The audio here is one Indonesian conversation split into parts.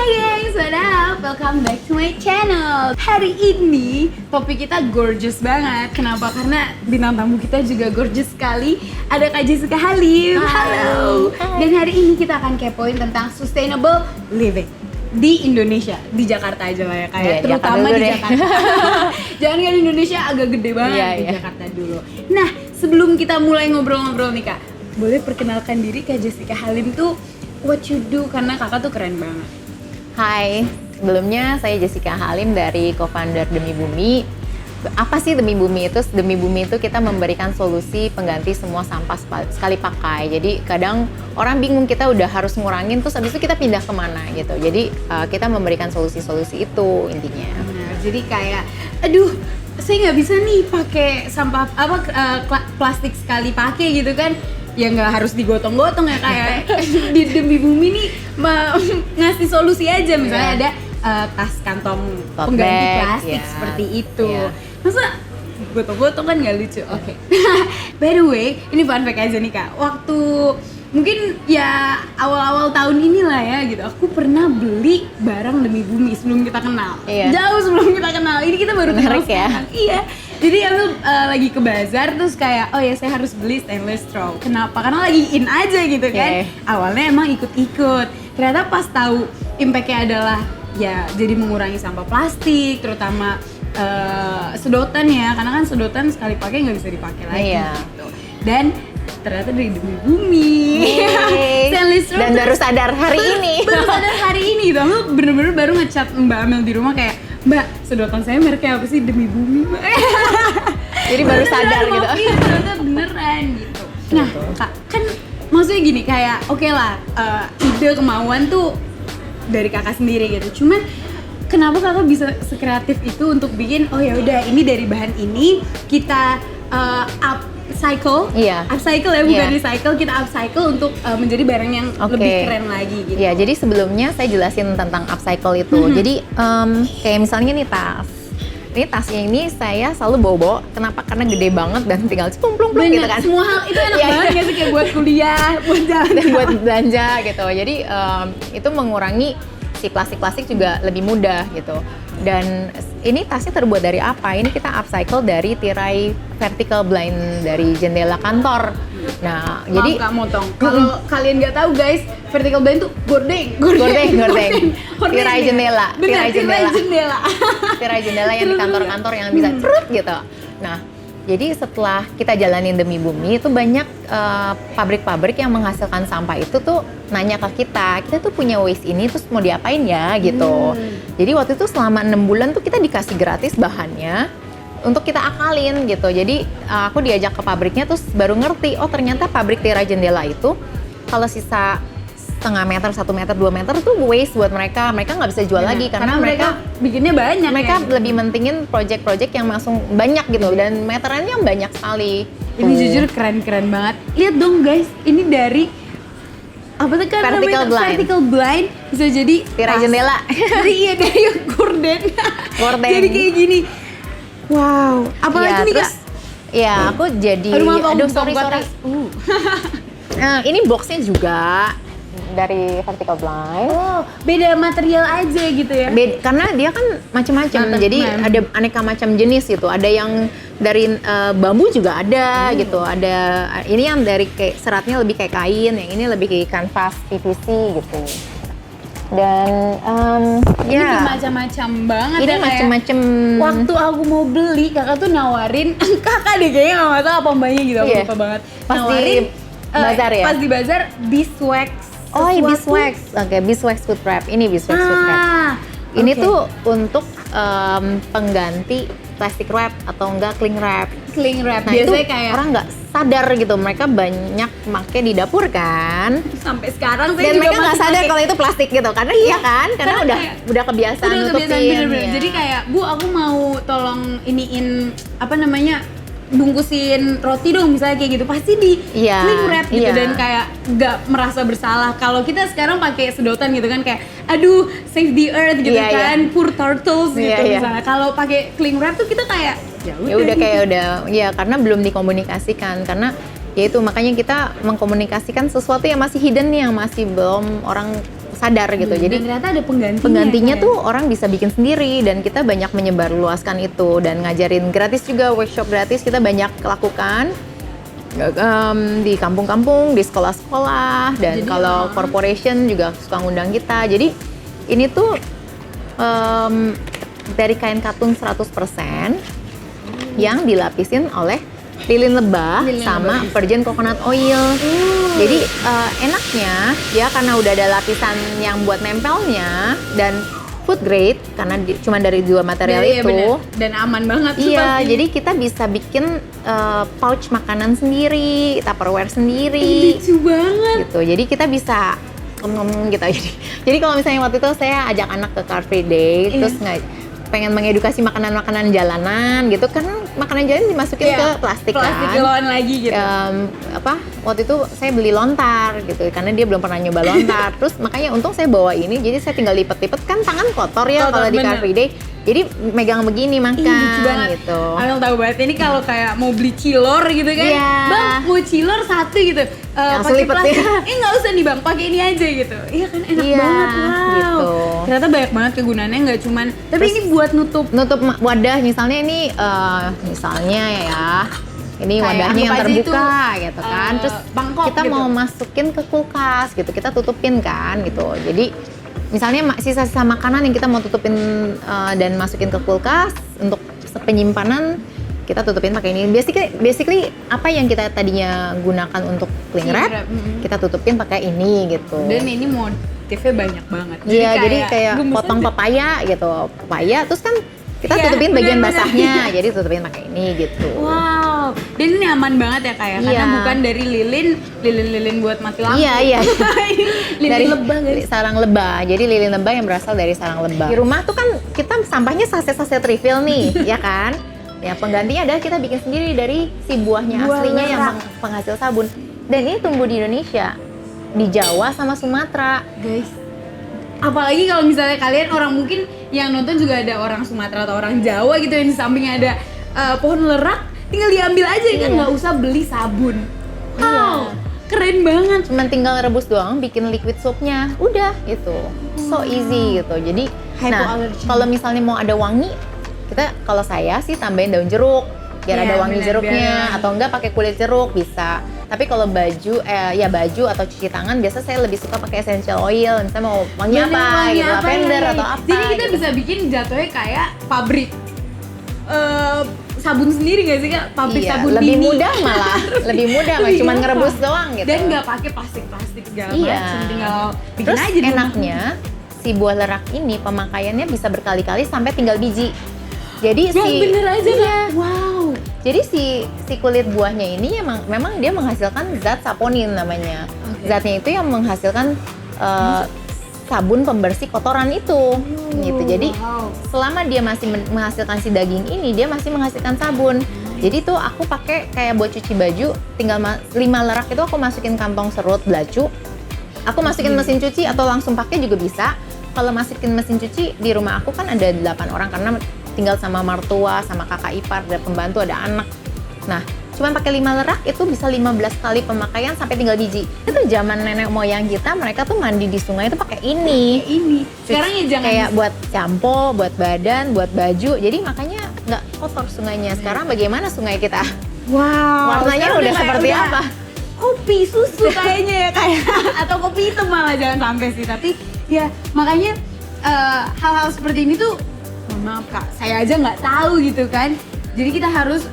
gengs, what up? Welcome back to my channel. Hari ini topik kita gorgeous banget. Kenapa? Karena bintang tamu kita juga gorgeous sekali. Ada Kak Jessica Halim. Halo. Dan hari ini kita akan kepoin tentang sustainable living di Indonesia, di Jakarta aja lah ya kayak yeah, terutama di Jakarta. Jangan kan Indonesia agak gede banget di Jakarta dulu. Nah, sebelum kita mulai ngobrol-ngobrol nih Kak, boleh perkenalkan diri Kak Jessica Halim tuh what you do, karena kakak tuh keren banget. Hai, sebelumnya saya Jessica Halim dari co-founder Demi Bumi. Apa sih Demi Bumi itu? Demi Bumi itu kita memberikan solusi pengganti semua sampah sekali pakai. Jadi kadang orang bingung, kita udah harus ngurangin terus habis itu kita pindah kemana gitu. Jadi kita memberikan solusi-solusi itu intinya. Nah, jadi kayak aduh, saya nggak bisa nih pakai sampah plastik sekali pakai gitu kan. Ya nggak harus digotong-gotong ya kayak di Demi Bumi nih ngasih solusi aja, misalnya ada tas kantong Tote pengganti bag, plastik seperti itu. Masa gotong-gotong kan nggak lucu. Oke. By the way, ini fun fact aja nih Kak. Waktu mungkin ya awal-awal tahun inilah ya gitu, aku pernah beli barang Demi Bumi sebelum kita kenal. Jauh sebelum kita kenal. Ini kita baru kenal sekarang. Iya. Jadi aku lagi ke bazar terus kayak oh ya saya harus beli stainless straw. Kenapa? Karena lagi in aja gitu kan. Awalnya emang ikut-ikut. Ternyata pas tahu impact-nya adalah ya jadi mengurangi sampah plastik, terutama sedotan ya. Karena kan sedotan sekali pakai nggak bisa dipakai lagi gitu. Dan ternyata dari Demi Bumi. Stainless straw. Dan baru sadar hari ini. Baru sadar hari ini gitu. Aku bener-bener baru ngechat Mbak Amel di rumah kayak, Mbak, sedotan saya mereknya apa sih? Demi Bumi, Mbak. Jadi baru sadar gitu. Iya, ternyata beneran gitu. Nah, Kak, kan maksudnya gini, kayak oke lah, ide kemauan tuh dari kakak sendiri gitu. Cuman kenapa kakak bisa sekreatif itu untuk bikin, oh ya udah ini dari bahan ini kita upcycle ya, bukan recycle, kita upcycle untuk menjadi barang yang lebih keren lagi gitu. Iya, jadi sebelumnya saya jelasin tentang upcycle itu. Jadi kayak misalnya nih tas. Ini tasnya ini saya selalu bawa. Kenapa? Karena gede banget dan tinggal cemplung-plung gitu kan. Semua hal itu enak banget gak sih, kayak buat kuliah, buat jalan, dan buat belanja gitu. Jadi itu mengurangi si plastik-plastik juga lebih mudah gitu. Dan ini tasnya terbuat dari apa? Ini kita upcycle dari tirai vertical blind dari jendela kantor. Nah, jadi Kak motong. Kalau kalian nggak tahu guys, vertical blind tuh gordeng. Tirai jendela. Tirai jendela yang di kantor-kantor yang bisa cerut gitu. Nah, jadi setelah kita jalanin Demi Bumi itu banyak pabrik-pabrik yang menghasilkan sampah itu tuh nanya ke kita tuh punya waste ini terus mau diapain ya gitu. Jadi waktu itu selama 6 bulan tuh kita dikasih gratis bahannya untuk kita akalin gitu. Jadi aku diajak ke pabriknya terus baru ngerti, oh ternyata pabrik tirai jendela itu kalau sisa setengah meter, 1 meter, 2 meter tuh waste buat mereka nggak bisa jual lagi karena mereka bikinnya banyak. Mereka lebih mentingin project-project yang langsung banyak gitu dan meterannya banyak sekali. Ini jujur keren-keren banget. Lihat dong guys, ini dari apa tuh kan vertical blind bisa jadi tirai jendela. Dari gorden. Jadi kayak gini. Wow, apalagi nih Kak? Ya, aku jadi sorry. Nah, ini boxnya juga dari vertical blind. Oh, beda material aja gitu ya? Karena dia kan macam-macam. Jadi ada aneka macam jenis gitu. Ada yang dari bambu juga ada gitu. Ada ini yang dari kayak seratnya lebih kayak kain, yang ini lebih kayak kanvas PVC gitu. Dan ini macam-macam banget. Ini macam-macam. Waktu aku mau beli, kakak tuh nawarin, kakak deh kayaknya nggak tahu apa mbaknya gitu, aku lupa banget. Nawarin bazar ya? Pas di bazar, beeswax. Oh, beeswax. Oke, beeswax food wrap. Ini beeswax food wrap. Ini tuh untuk pengganti plastic wrap atau enggak cling wrap. Nah, biasanya itu kayak orang nggak sadar gitu, mereka banyak pakai di dapur kan. Sampai sekarang dan mereka nggak sadar kalau itu plastik gitu, karena karena udah kebiasaan nutupin. Bener-bener. Jadi kayak, Bu, aku mau tolong iniin bungkusin roti dong misalnya kayak gitu, pasti di cling wrap gitu dan kayak nggak merasa bersalah. Kalau kita sekarang pakai sedotan gitu kan kayak aduh save the earth gitu kan, poor turtles gitu misalnya. Kalau pakai cling wrap tuh kita kayak karena belum dikomunikasikan, karena ya itu makanya kita mengkomunikasikan sesuatu yang masih hidden nih, yang masih belum orang sadar gitu. Jadi dan ternyata ada penggantinya kan? tuh orang bisa bikin sendiri, dan kita banyak menyebarluaskan itu dan ngajarin gratis juga, workshop gratis kita banyak lakukan di kampung-kampung, di sekolah-sekolah, dan Jadi, kalau corporation juga suka ngundang kita. Jadi ini tuh dari kain katun 100% yang dilapisin oleh lilin lebah sama virgin coconut oil. Jadi enaknya ya karena udah ada lapisan yang buat nempelnya dan food grade karena cuma dari dua material Iya, itu. bener. Dan aman banget tuh Iya, pasti. jadi kita bisa bikin pouch makanan sendiri, Tupperware sendiri. Lucu banget. Gitu. Jadi kita bisa ngomong gitu. Jadi kalau misalnya waktu itu saya ajak anak ke Car Free Day, terus pengen mengedukasi makanan-makanan jalanan gitu kan, makanan jalanan dimasukin ke plastik kan. kiloan lagi gitu. Waktu itu saya beli lontar gitu karena dia belum pernah nyoba lontar. Terus makanya untung saya bawa ini, jadi saya tinggal lipet-lipet kan, tangan kotor ya kalau di Car Free Day. Jadi megang begini lucu makan banget. gitu. Amel tahu banget ini kalau kayak mau beli cilor gitu kan, Iya. bang mau cilor satu gitu, Langsung pakai lipet plastik, ya. nggak usah nih bang, pakai ini aja gitu. Iya kan enak Iya, banget, wow. gitu. Ternyata banyak banget kegunaannya, nggak cuman, tapi ini buat nutup Wadah misalnya ini misalnya ya ini Kayak wadahnya yang anggap aja terbuka itu, gitu kan, terus mangkok kita gitu. mau masukin ke kulkas gitu, kita tutupin kan gitu. Jadi misalnya sisa-sisa makanan yang kita mau tutupin dan masukin ke kulkas untuk penyimpanan, kita tutupin pakai ini. Basically apa yang kita tadinya gunakan untuk cling wrap, kita tutupin pakai ini gitu. dan ini motifnya banyak banget. Iya, jadi kayak gemes potong aja. papaya gitu, papaya terus kan kita Iya, tutupin bagian bener-bener. basahnya, jadi tutupin pakai ini gitu. Wow, dan ini aman banget ya kayak karena Iya. bukan dari lilin buat mati lampu. Iya. lilin Dari lebah guys. sarang lebah, jadi lilin lebah yang berasal dari sarang lebah. Di rumah tuh kan kita sampahnya saset-saset refill nih, ya kan? Ya penggantinya adalah kita bikin sendiri dari si buahnya Buah aslinya yang lerak. penghasil sabun. Dan ini tumbuh di Indonesia, di Jawa sama Sumatera. Guys, apalagi kalau misalnya kalian orang mungkin yang nonton juga ada orang Sumatera atau orang Jawa gitu yang di sampingnya ada pohon lerak, tinggal diambil aja kan, nggak usah beli sabun. Wow, keren banget. Cuman tinggal rebus doang, bikin liquid soapnya, udah gitu, so easy gitu. Jadi, Hypoallergen. kalau misalnya mau ada wangi, kita kalau saya sih tambahin daun jeruk, biar Iya, ada wangi benar, jeruknya, biar- atau enggak pakai kulit jeruk bisa. Tapi kalau baju atau cuci tangan, biasa saya lebih suka pakai essential oil. Misalnya mau wangi Bener, apa, wangi gitu, apa lavender ya? atau apa. Jadi kita gitu. bisa bikin jatuhnya kayak pabrik sabun sendiri nggak sih kak? Pabrik Iya, sabun lebih mini. mudah malah, lebih mudah, Lebih cuman gampang. ngerebus doang gitu. Dan nggak pakai plastik segala Iya. macam, tinggal bikin Terus aja di rumah. enaknya si buah lerak ini pemakaiannya bisa berkali-kali sampai tinggal biji. Jadi Bang, bener aja iya. Kak? Wow. Jadi si kulit buahnya ini memang dia menghasilkan zat saponin namanya. Oke. Zatnya itu yang menghasilkan sabun pembersih kotoran itu. Gitu. Jadi wow. selama dia masih menghasilkan si daging ini, dia masih menghasilkan sabun. Jadi tuh aku pakai kayak buat cuci baju, tinggal 5 lerak itu aku masukin kantong serut belacu. Aku masukin mesin cuci atau langsung pakai juga bisa. Kalau masukin mesin cuci, di rumah aku kan ada 8 orang karena tinggal sama mertua, sama kakak ipar, ada pembantu, ada anak. Nah, cuman pakai 5 lerak itu bisa 15 kali pemakaian sampai tinggal biji. Itu zaman nenek moyang kita, mereka tuh mandi di sungai itu pakai ini. Kayak ini. Sekarang ya jangan Kayak buat campo, buat badan, buat baju. Jadi makanya nggak kotor sungainya. Sekarang bagaimana sungai kita? wow. Warnanya Sekarang udah kayak seperti apa? Kopi susu kayaknya ya kayak atau kopi hitam malah, jangan sampai sih. Tapi ya makanya hal-hal seperti ini tuh, mohon maaf kak, saya aja nggak tahu gitu kan. Jadi kita harus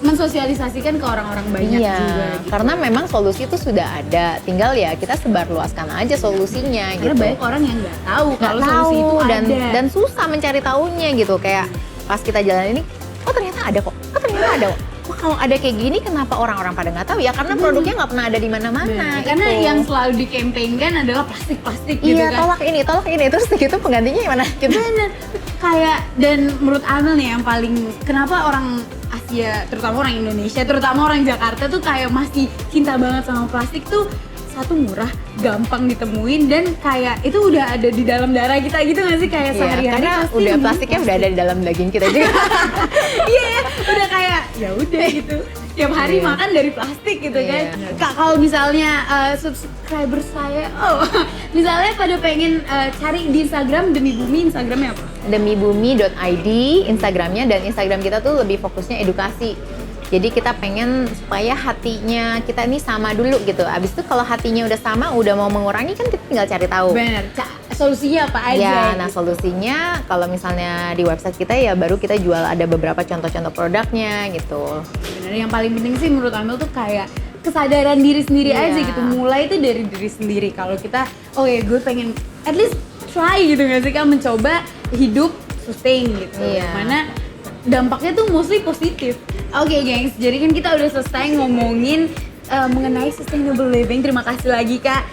mensosialisasikan ke orang-orang banyak Iya, juga. Gitu. karena memang solusi itu sudah ada. Tinggal ya kita sebarluaskan aja solusinya Karena gitu. banyak orang yang nggak tahu Nggak kalau tahu solusi itu dan ada. dan susah mencari tahunya gitu. Kayak pas kita jalan ini, oh ternyata ada kok. Oh ternyata ada kok. Wah kalau ada kayak gini kenapa orang-orang pada nggak tahu ya? Karena produknya nggak pernah ada di mana-mana. Karena gitu. yang selalu dikampanykan adalah plastik-plastik gitu iya kan. tolak ini terus gitu penggantinya gimana? Gitu. Bener. Kayak, dan menurut Amel nih yang paling, kenapa orang Asia, terutama orang Indonesia, terutama orang Jakarta tuh kayak masih cinta banget sama plastik tuh, satu murah, gampang ditemuin, dan kayak itu udah ada di dalam darah kita gitu nggak sih, kayak Iya, sehari-hari karena pasti udah minum plastiknya udah ada di dalam daging kita juga. Iya, udah kayak ya udah gitu. tiap hari Iya. makan dari plastik gitu kan. Iya. Kak, kalau misalnya subscriber saya, misalnya pada pengen cari di Instagram Demi Bumi, Instagramnya apa? demibumi.id Instagramnya, dan Instagram kita tuh lebih fokusnya edukasi. Jadi kita pengen supaya hatinya kita ini sama dulu gitu. Abis itu kalau hatinya udah sama, udah mau mengurangi kan kita tinggal cari tahu. Bener, solusinya apa aja? Ya, nah gitu. solusinya kalau misalnya di website kita ya baru kita jual ada beberapa contoh-contoh produknya gitu. Bener, yang paling penting sih menurut Amel tuh kayak kesadaran diri sendiri Iya. aja gitu. Mulai itu dari diri sendiri. Kalau kita, oh ya gue pengen at least try gitu nggak sih Kak, mencoba hidup sustain gitu. Iya. Mana dampaknya tuh mostly positif. Oke gengs, jadi kan kita udah selesai ngomongin mengenai sustainable living. Terima kasih lagi Kak.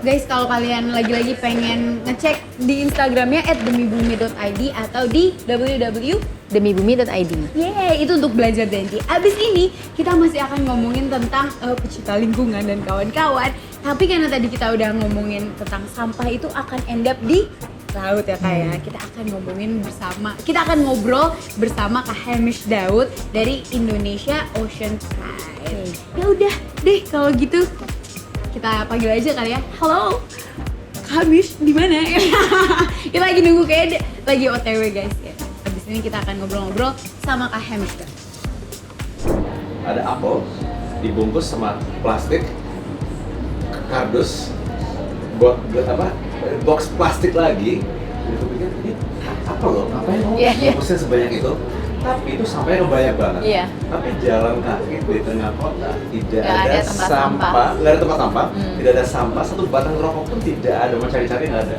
Guys, kalau kalian lagi-lagi pengen ngecek di Instagramnya @demibumi.id atau di www. demibumi.id. Yeay, itu untuk belajar Denti. Abis ini kita masih akan ngomongin tentang pecinta lingkungan dan kawan-kawan. Tapi karena tadi kita udah ngomongin tentang sampah, itu akan end up di laut ya Kak ya. Kita akan ngobrol bersama Kak Hamish Daud dari Indonesia Ocean Pride. Ya udah deh kalau gitu kita panggil aja kali ya. Halo, Kak Hamish di mana? Kita lagi nunggu kayak lagi OTW guys ya. Habis ini kita akan ngobrol-ngobrol sama Kak Hamish. Ada apel dibungkus sama plastik, kardus, buat apa? Box plastik lagi. Aku pikir ini apa loh? Ngapain kamu bungkusnya sebanyak itu? Tapi itu sampahnya banyak banget. Iya. Tapi jalan kaki di tengah kota tidak Nggak ada ada tempat sampah, sampah. nggak ada tempat sampah, tidak ada sampah, satu batang rokok pun tidak ada. Mau cari-cari nggak ada.